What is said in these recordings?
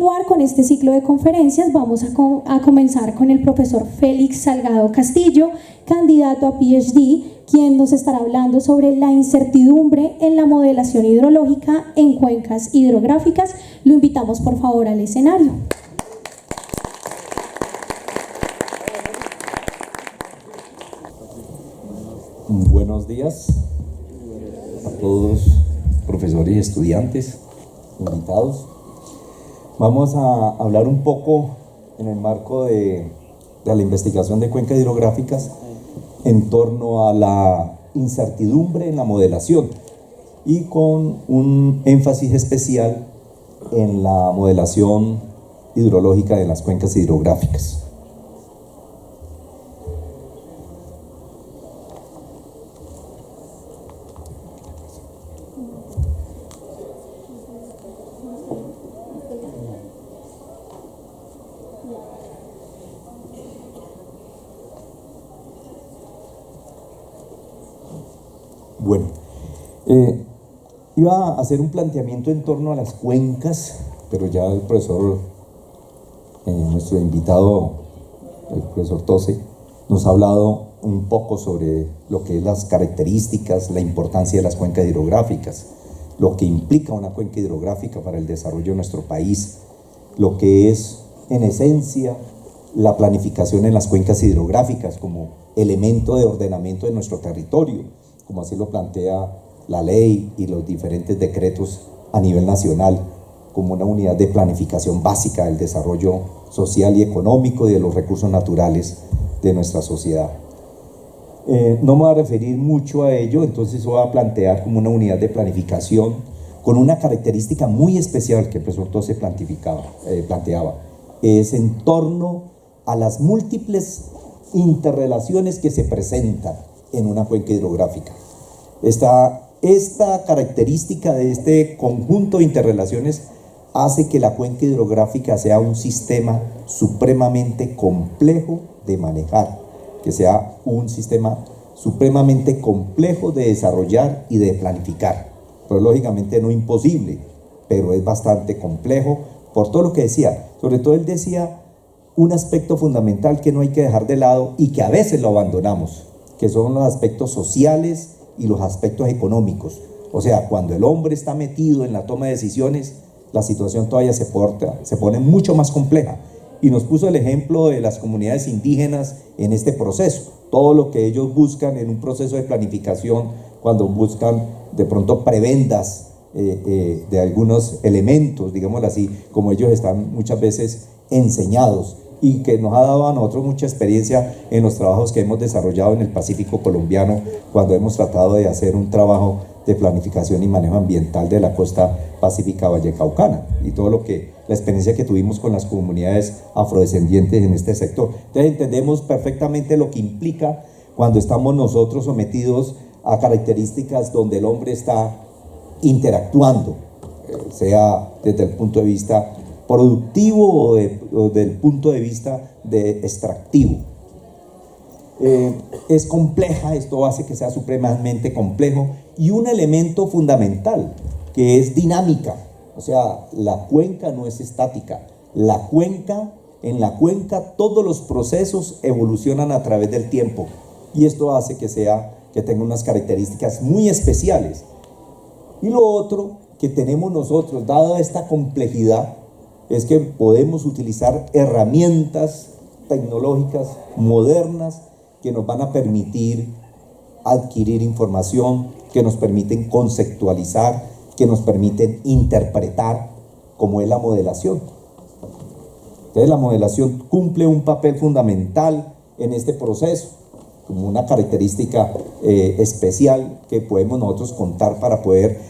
continuar con este ciclo de conferencias, vamos a comenzar con el profesor Félix Salgado Castillo, candidato a PhD, quien nos estará hablando sobre la incertidumbre en la modelación hidrológica en cuencas hidrográficas. Lo invitamos por favor al escenario. Buenos días a todos, profesores y estudiantes, invitados. Vamos a hablar un poco en el marco de la investigación de cuencas hidrográficas en torno a la incertidumbre en la modelación y con un énfasis especial en la modelación hidrológica de las cuencas hidrográficas. Bueno, iba a hacer un planteamiento en torno a las cuencas, pero ya el profesor, nuestro invitado, el profesor Tose, nos ha hablado un poco sobre lo que es las características, la importancia de las cuencas hidrográficas, lo que implica una cuenca hidrográfica para el desarrollo de nuestro país, lo que es, en esencia, la planificación en las cuencas hidrográficas como elemento de ordenamiento de nuestro territorio, como así lo plantea la ley y los diferentes decretos a nivel nacional, como una unidad de planificación básica del desarrollo social y económico y de los recursos naturales de nuestra sociedad. No me voy a referir mucho a ello, entonces voy a plantear como una unidad de planificación con una característica muy especial que el profesor Tose planteaba, es en torno a las múltiples interrelaciones que se presentan en una cuenca hidrográfica. Esta característica de este conjunto de interrelaciones hace que la cuenca hidrográfica sea un sistema supremamente complejo de manejar, que sea un sistema supremamente complejo de desarrollar y de planificar, pero lógicamente no imposible, pero es bastante complejo por todo lo que decía. Sobre todo él decía un aspecto fundamental que no hay que dejar de lado y que a veces lo abandonamos, que son los aspectos sociales y los aspectos económicos. O sea, cuando el hombre está metido en la toma de decisiones, la situación todavía se pone mucho más compleja. Y nos puso el ejemplo de las comunidades indígenas en este proceso, todo lo que ellos buscan en un proceso de planificación, cuando buscan de pronto prebendas de algunos elementos, digámoslo así, como ellos están muchas veces enseñados, y que nos ha dado a nosotros mucha experiencia en los trabajos que hemos desarrollado en el Pacífico colombiano, cuando hemos tratado de hacer un trabajo de planificación y manejo ambiental de la costa pacífica vallecaucana, y todo lo que, la experiencia que tuvimos con las comunidades afrodescendientes en este sector. Entonces entendemos perfectamente lo que implica cuando estamos nosotros sometidos a características donde el hombre está interactuando, sea desde el punto de vista productivo o del punto de vista de extractivo. Es compleja, esto hace que sea supremamente complejo, y un elemento fundamental que es dinámica, o sea, la cuenca no es estática, en la cuenca todos los procesos evolucionan a través del tiempo, y esto hace que tenga unas características muy especiales. Y lo otro que tenemos nosotros, dada esta complejidad, es que podemos utilizar herramientas tecnológicas modernas que nos van a permitir adquirir información, que nos permiten conceptualizar, que nos permiten interpretar, como es la modelación. Entonces la modelación cumple un papel fundamental en este proceso, como una característica especial que podemos nosotros contar para poder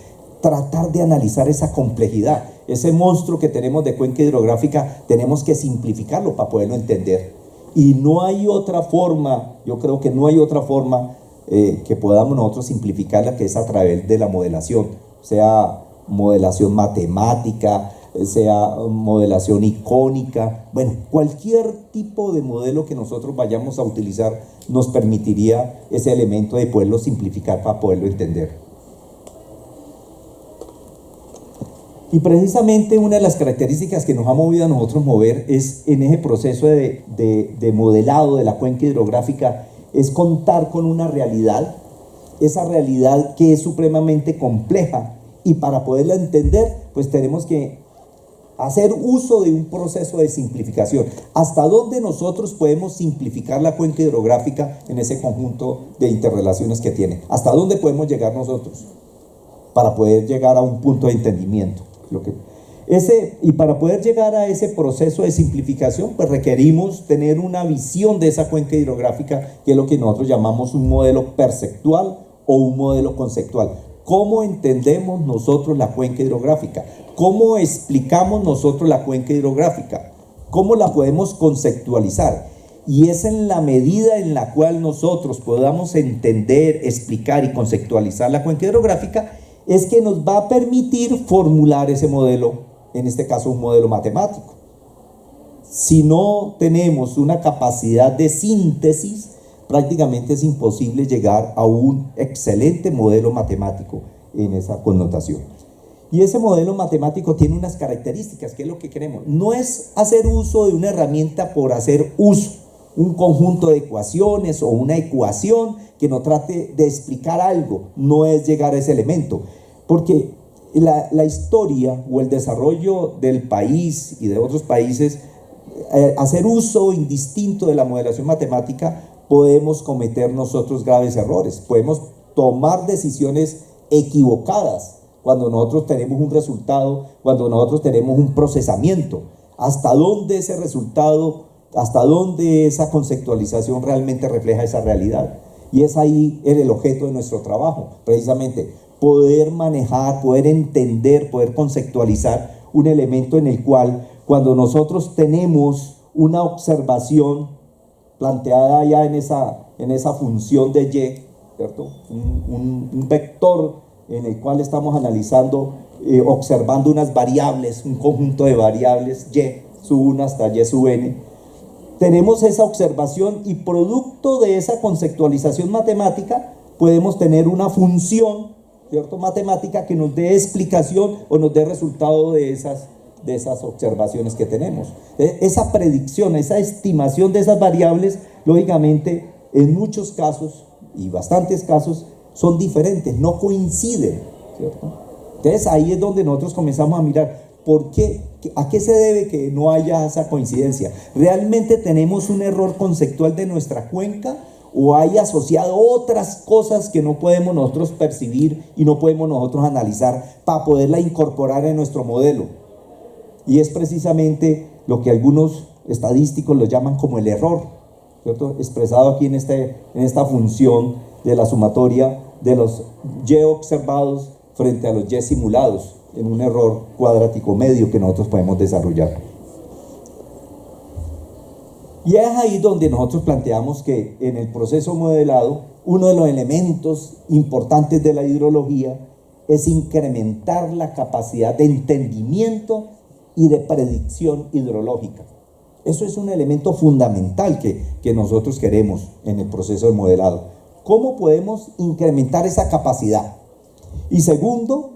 tratar de analizar esa complejidad. Ese monstruo que tenemos de cuenca hidrográfica tenemos que simplificarlo para poderlo entender, y no hay otra forma, yo creo que no hay otra forma que podamos nosotros simplificarla que es a través de la modelación, sea modelación matemática, sea modelación icónica, bueno, cualquier tipo de modelo que nosotros vayamos a utilizar nos permitiría ese elemento de poderlo simplificar para poderlo entender. Y precisamente una de las características que nos ha movido a nosotros mover es en ese proceso de modelado de la cuenca hidrográfica, es contar con una realidad, esa realidad que es supremamente compleja, y para poderla entender, pues tenemos que hacer uso de un proceso de simplificación. ¿Hasta dónde nosotros podemos simplificar la cuenca hidrográfica en ese conjunto de interrelaciones que tiene? ¿Hasta dónde podemos llegar nosotros para poder llegar a un punto de entendimiento? Y para poder llegar a ese proceso de simplificación, pues requerimos tener una visión de esa cuenca hidrográfica, que es lo que nosotros llamamos un modelo perceptual o un modelo conceptual. ¿Cómo entendemos nosotros la cuenca hidrográfica? ¿Cómo explicamos nosotros la cuenca hidrográfica? ¿Cómo la podemos conceptualizar? Y es en la medida en la cual nosotros podamos entender, explicar y conceptualizar la cuenca hidrográfica, es que nos va a permitir formular ese modelo, en este caso un modelo matemático. Si no tenemos una capacidad de síntesis, prácticamente es imposible llegar a un excelente modelo matemático en esa connotación. Y ese modelo matemático tiene unas características, que es lo que queremos. No es hacer uso de una herramienta por hacer uso, un conjunto de ecuaciones o una ecuación que nos trate de explicar algo, no es llegar a ese elemento, porque la historia o el desarrollo del país y de otros países, hacer uso indistinto de la modelación matemática, podemos cometer nosotros graves errores, podemos tomar decisiones equivocadas cuando nosotros tenemos un resultado, cuando nosotros tenemos un procesamiento. ¿Hasta dónde ese resultado, hasta dónde esa conceptualización realmente refleja esa realidad? Y es ahí el objeto de nuestro trabajo, precisamente, poder manejar, poder entender, poder conceptualizar un elemento en el cual, cuando nosotros tenemos una observación planteada ya en esa función de Y, ¿cierto? Un vector en el cual estamos analizando, observando unas variables, un conjunto de variables Y sub 1 hasta Y sub n. Tenemos esa observación y producto de esa conceptualización matemática podemos tener una función, ¿cierto?, matemática que nos dé explicación o nos dé resultado de esas observaciones que tenemos. Esa predicción, esa estimación de esas variables, lógicamente, en muchos casos y bastantes casos, son diferentes, no coinciden, ¿cierto? Entonces ahí es donde nosotros comenzamos a mirar, ¿por qué? ¿A qué se debe que no haya esa coincidencia? ¿Realmente tenemos un error conceptual de nuestra cuenca o hay asociado otras cosas que no podemos nosotros percibir y no podemos nosotros analizar para poderla incorporar en nuestro modelo? Y es precisamente lo que algunos estadísticos lo llaman como el error, ¿cierto?, expresado aquí en esta función de la sumatoria de los Y observados frente a los Y simulados, en un error cuadrático medio que nosotros podemos desarrollar. Y es ahí donde nosotros planteamos que en el proceso modelado, uno de los elementos importantes de la hidrología es incrementar la capacidad de entendimiento y de predicción hidrológica. Eso es un elemento fundamental que nosotros queremos en el proceso de modelado. ¿Cómo podemos incrementar esa capacidad? Y segundo,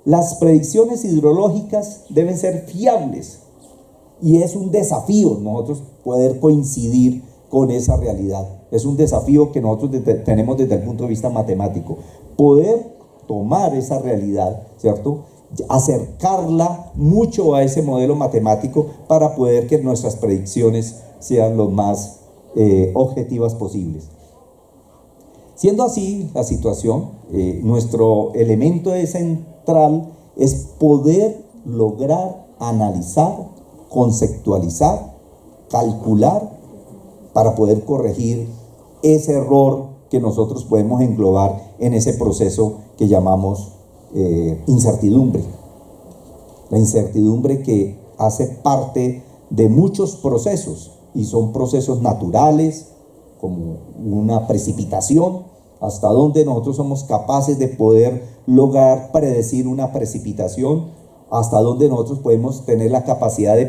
las predicciones hidrológicas deben ser fiables y es un desafío nosotros poder coincidir con esa realidad. Es un desafío que nosotros tenemos desde el punto de vista matemático, poder tomar esa realidad, ¿cierto?, acercarla mucho a ese modelo matemático para poder que nuestras predicciones sean lo más objetivas posibles. Siendo así la situación, nuestro elemento central es poder lograr analizar, conceptualizar, calcular para poder corregir ese error que nosotros podemos englobar en ese proceso que llamamos incertidumbre. La incertidumbre que hace parte de muchos procesos y son procesos naturales, como una precipitación, hasta donde nosotros somos capaces de poder lograr predecir una precipitación, hasta donde nosotros podemos tener la capacidad de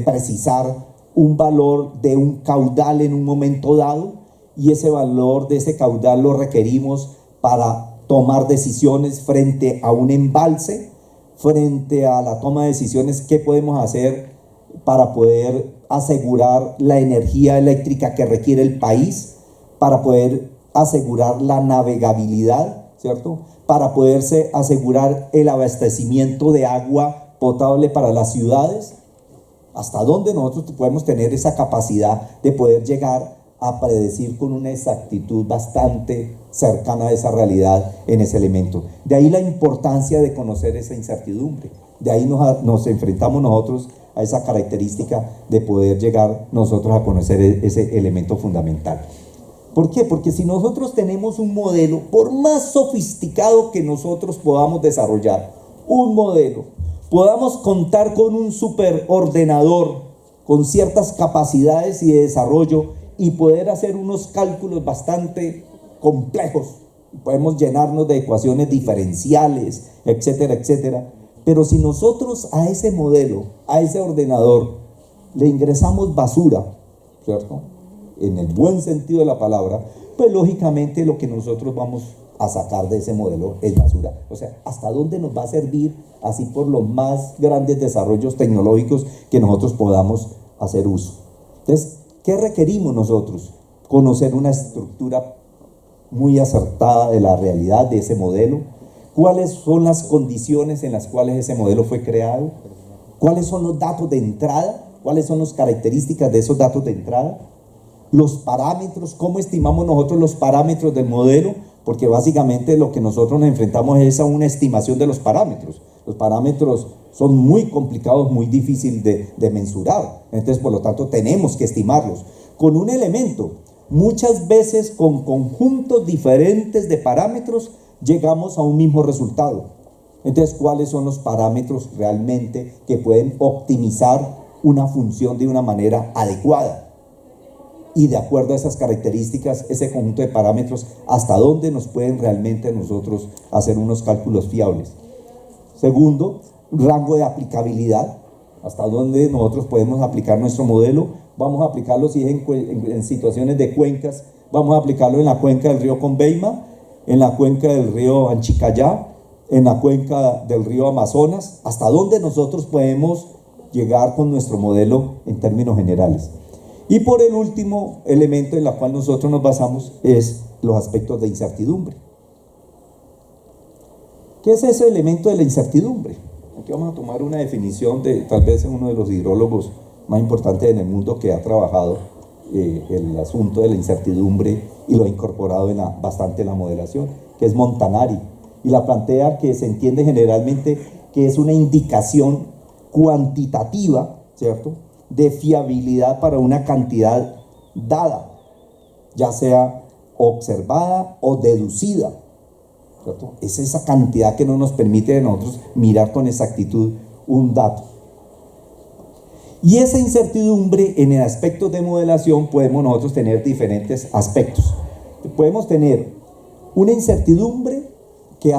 precisar un valor de un caudal en un momento dado, y ese valor de ese caudal lo requerimos para tomar decisiones frente a un embalse, frente a la toma de decisiones, qué podemos hacer para poder asegurar la energía eléctrica que requiere el país, para poder asegurar la navegabilidad, ¿cierto? Para poderse asegurar el abastecimiento de agua potable para las ciudades. ¿Hasta dónde nosotros podemos tener esa capacidad de poder llegar a predecir con una exactitud bastante cercana a esa realidad en ese elemento? De ahí la importancia de conocer esa incertidumbre. De ahí nos enfrentamos nosotros a esa característica de poder llegar nosotros a conocer ese elemento fundamental. ¿Por qué? Porque si nosotros tenemos un modelo, por más sofisticado que nosotros podamos desarrollar, un modelo, podamos contar con un superordenador con ciertas capacidades y de desarrollo y poder hacer unos cálculos bastante complejos, podemos llenarnos de ecuaciones diferenciales, etcétera, etcétera, pero si nosotros a ese modelo, a ese ordenador, le ingresamos basura, ¿cierto?, en el buen sentido de la palabra, pues lógicamente lo que nosotros vamos a sacar de ese modelo es basura. O sea, ¿hasta dónde nos va a servir así por los más grandes desarrollos tecnológicos que nosotros podamos hacer uso? Entonces, ¿qué requerimos nosotros? Conocer una estructura muy acertada de la realidad de ese modelo. ¿Cuáles son las condiciones en las cuales ese modelo fue creado? ¿Cuáles son los datos de entrada? ¿Cuáles son las características de esos datos de entrada? Los parámetros, ¿cómo estimamos nosotros los parámetros del modelo? Porque básicamente lo que nosotros nos enfrentamos es a una estimación de los parámetros. Los parámetros son muy complicados, muy difíciles de mensurar. Entonces, por lo tanto, tenemos que estimarlos con un elemento. Muchas veces con conjuntos diferentes de parámetros llegamos a un mismo resultado. Entonces, ¿cuáles son los parámetros realmente que pueden optimizar una función de una manera adecuada? Y de acuerdo a esas características, ese conjunto de parámetros, ¿hasta dónde nos pueden realmente nosotros hacer unos cálculos fiables? Segundo, rango de aplicabilidad. ¿Hasta dónde nosotros podemos aplicar nuestro modelo? Vamos a aplicarlo si es en situaciones de cuencas. Vamos a aplicarlo en la cuenca del río Conveima, en la cuenca del río Anchicayá, en la cuenca del río Amazonas. ¿Hasta dónde nosotros podemos llegar con nuestro modelo en términos generales? Y por el último elemento en el cual nosotros nos basamos es los aspectos de incertidumbre. ¿Qué es ese elemento de la incertidumbre? Aquí vamos a tomar una definición de tal vez uno de los hidrólogos más importantes en el mundo que ha trabajado el asunto de la incertidumbre y lo ha incorporado bastante en la modelación, que es Montanari. Y la plantea que se entiende generalmente que es una indicación cuantitativa, ¿cierto?, de fiabilidad para una cantidad dada, ya sea observada o deducida, ¿cierto? Es esa cantidad que no nos permite a nosotros mirar con exactitud un dato. Y esa incertidumbre en el aspecto de modelación podemos nosotros tener diferentes aspectos. Podemos tener una incertidumbre que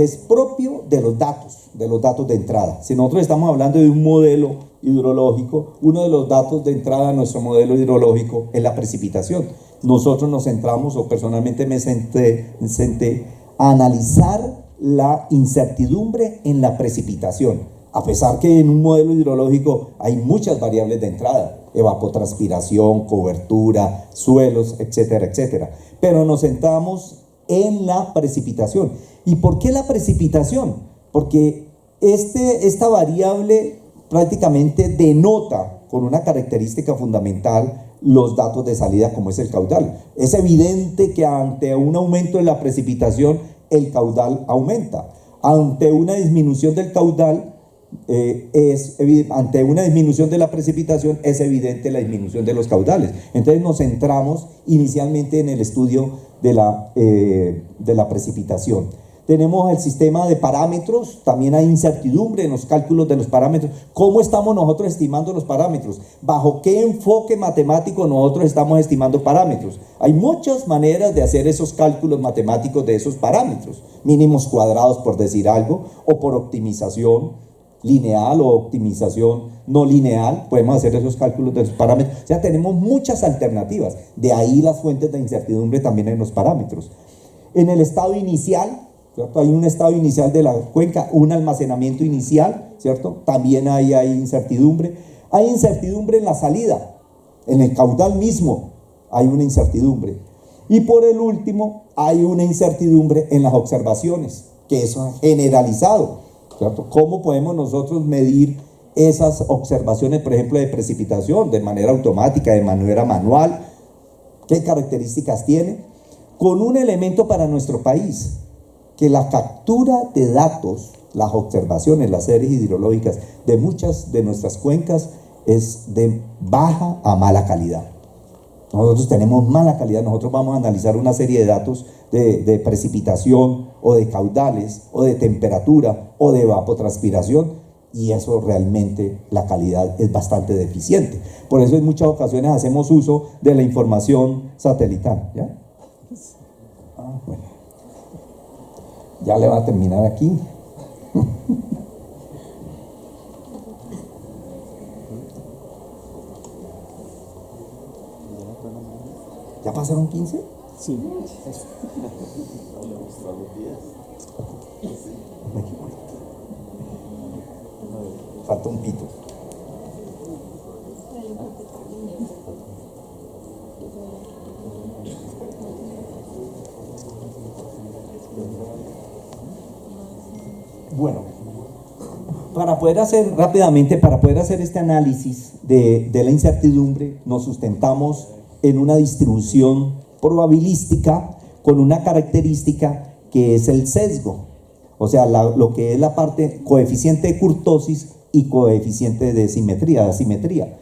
es propio de los datos de entrada. Si nosotros estamos hablando de un modelo hidrológico, uno de los datos de entrada a nuestro modelo hidrológico es la precipitación. Nosotros nos centramos, o personalmente me senté a analizar la incertidumbre en la precipitación, a pesar que en un modelo hidrológico hay muchas variables de entrada, evapotranspiración, cobertura, suelos, etcétera, etcétera, pero nos centramos en la precipitación. ¿Y por qué la precipitación? Porque esta variable prácticamente denota con una característica fundamental los datos de salida, como es el caudal. Es evidente que ante un aumento de la precipitación el caudal aumenta. Ante una disminución del caudal ante una disminución de la precipitación es evidente la disminución de los caudales. Entonces nos centramos inicialmente en el estudio de la precipitación. Tenemos el sistema de parámetros, también hay incertidumbre en los cálculos de los parámetros. ¿Cómo estamos nosotros estimando los parámetros? ¿Bajo qué enfoque matemático nosotros estamos estimando parámetros? Hay muchas maneras de hacer esos cálculos matemáticos de esos parámetros, mínimos cuadrados por decir algo, o por optimización lineal o optimización no lineal, podemos hacer esos cálculos de los parámetros. O sea, tenemos muchas alternativas, de ahí las fuentes de incertidumbre también en los parámetros. En el estado inicial ¿cierto? Hay un estado inicial de la cuenca, un almacenamiento inicial, ¿cierto? También hay incertidumbre. Hay incertidumbre en la salida, en el caudal mismo hay una incertidumbre. Y por el último, hay una incertidumbre en las observaciones, que es generalizado, ¿cierto? ¿Cómo podemos nosotros medir esas observaciones, por ejemplo, de precipitación, de manera automática, de manera manual? ¿Qué características tiene? Con un elemento para nuestro país, que la captura de datos, las observaciones, las series hidrológicas de muchas de nuestras cuencas es de baja a mala calidad. Nosotros tenemos mala calidad, nosotros vamos a analizar una serie de datos de precipitación o de caudales o de temperatura o de evapotranspiración, y eso realmente la calidad es bastante deficiente. Por eso en muchas ocasiones hacemos uso de la información satelital, ¿ya? Bueno. Ya le va a terminar aquí. ¿Ya pasaron 15? Sí. Falta un pito. Bueno, para poder hacer este análisis de la incertidumbre, nos sustentamos en una distribución probabilística con una característica que es el sesgo, o sea, lo que es la parte coeficiente de kurtosis y coeficiente de simetría, de asimetría.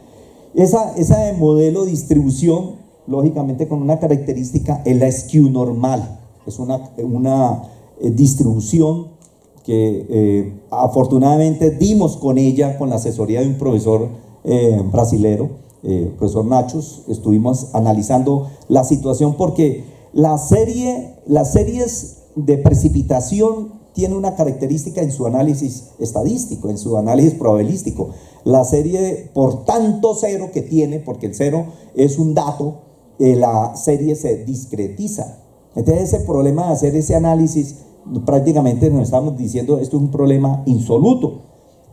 Esa modelo de distribución, lógicamente con una característica, es la skew normal, es una distribución que afortunadamente dimos con ella, con la asesoría de un profesor brasilero, profesor Nachos. Estuvimos analizando la situación porque las series de precipitación tienen una característica en su análisis estadístico, en su análisis probabilístico. La serie por tanto cero que tiene, porque el cero es un dato, la serie se discretiza. Entonces ese problema de hacer ese análisis, prácticamente nos estamos diciendo, esto es un problema insoluto.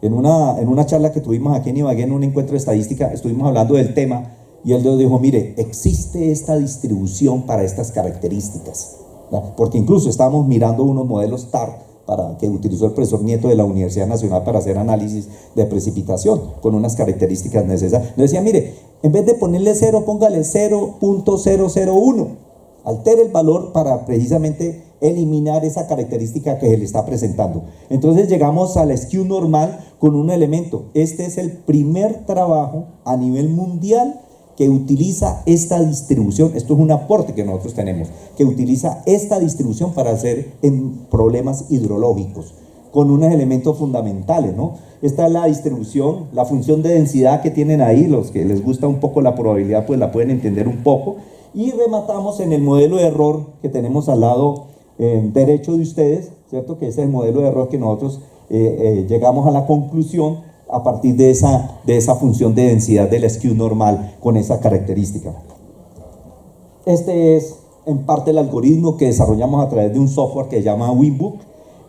En una charla que tuvimos aquí en Ibagué, en un encuentro de estadística, estuvimos hablando del tema y él nos dijo, mire, existe esta distribución para estas características, ¿verdad? Porque incluso estábamos mirando unos modelos TAR que utilizó el profesor Nieto de la Universidad Nacional para hacer análisis de precipitación con unas características necesarias. Nos decía, mire, en vez de ponerle 0, póngale 0.001, altere el valor para precisamente eliminar esa característica que se le está presentando. Entonces llegamos al skew normal con un elemento. Este es el primer trabajo a nivel mundial que utiliza esta distribución. Esto es un aporte que nosotros tenemos, que utiliza esta distribución para hacer en problemas hidrológicos, con unos elementos fundamentales, ¿no? Esta es la distribución, la función de densidad que tienen ahí. Los que les gusta un poco la probabilidad, pues la pueden entender un poco. Y rematamos en el modelo de error que tenemos al lado derecho de ustedes, ¿cierto? Que ese es el modelo de error que nosotros llegamos a la conclusión a partir de esa función de densidad del skew normal con esa característica. Este es en parte el algoritmo que desarrollamos a través de un software que se llama Winbook.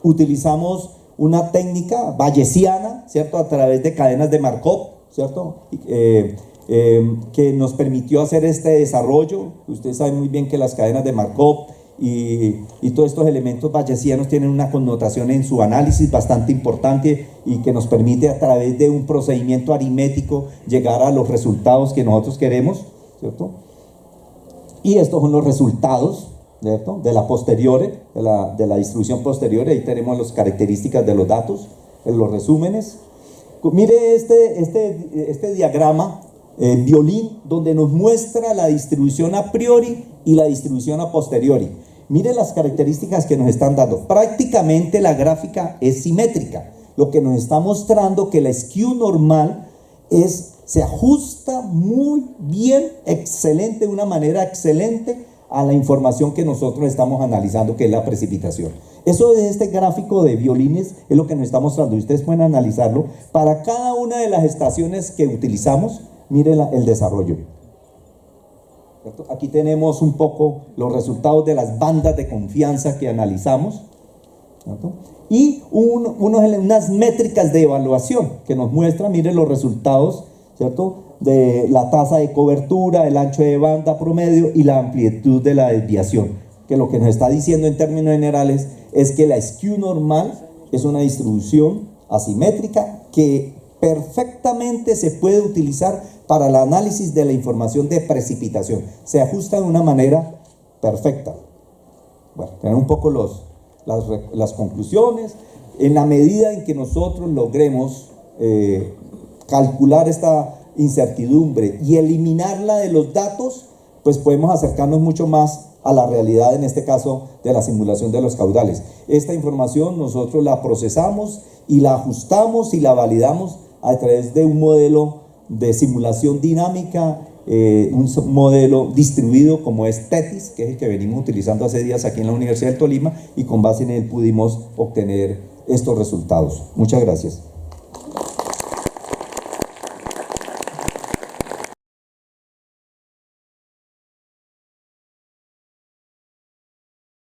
Utilizamos una técnica bayesiana, ¿cierto? A través de cadenas de Markov, ¿cierto? Que nos permitió hacer este desarrollo. Ustedes saben muy bien que las cadenas de Markov y todos estos elementos bayesianos tienen una connotación en su análisis bastante importante y que nos permite a través de un procedimiento aritmético llegar a los resultados que nosotros queremos, ¿cierto? Y estos son los resultados, ¿cierto? De la posteriore, de la distribución posterior. Ahí tenemos las características de los datos, en los resúmenes. Mire este diagrama violín, donde nos muestra la distribución a priori y la distribución a posteriori. Mire las características que nos están dando. Prácticamente la gráfica es simétrica, lo que nos está mostrando que la skew normal se ajusta muy bien, excelente, de una manera excelente a la información que nosotros estamos analizando, que es la precipitación. Eso de este gráfico de violines es lo que nos está mostrando. Ustedes pueden analizarlo para cada una de las estaciones que utilizamos. Miren el desarrollo. Aquí tenemos un poco los resultados de las bandas de confianza que analizamos. ¿cierto? Y unas métricas de evaluación que nos muestran, miren los resultados, ¿cierto?, de la tasa de cobertura, el ancho de banda promedio y la amplitud de la desviación, que lo que nos está diciendo en términos generales es que la skew normal es una distribución asimétrica que perfectamente se puede utilizar para el análisis de la información de precipitación, se ajusta de una manera perfecta. Bueno, tenemos un poco las conclusiones. En la medida en que nosotros logremos calcular esta incertidumbre y eliminarla de los datos, pues podemos acercarnos mucho más a la realidad, en este caso de la simulación de los caudales. Esta información nosotros la procesamos y la ajustamos y la validamos a través de un modelo de simulación dinámica, un modelo distribuido como es TETIS, que es el que venimos utilizando hace días aquí en la Universidad del Tolima, y con base en él pudimos obtener estos resultados. Muchas gracias.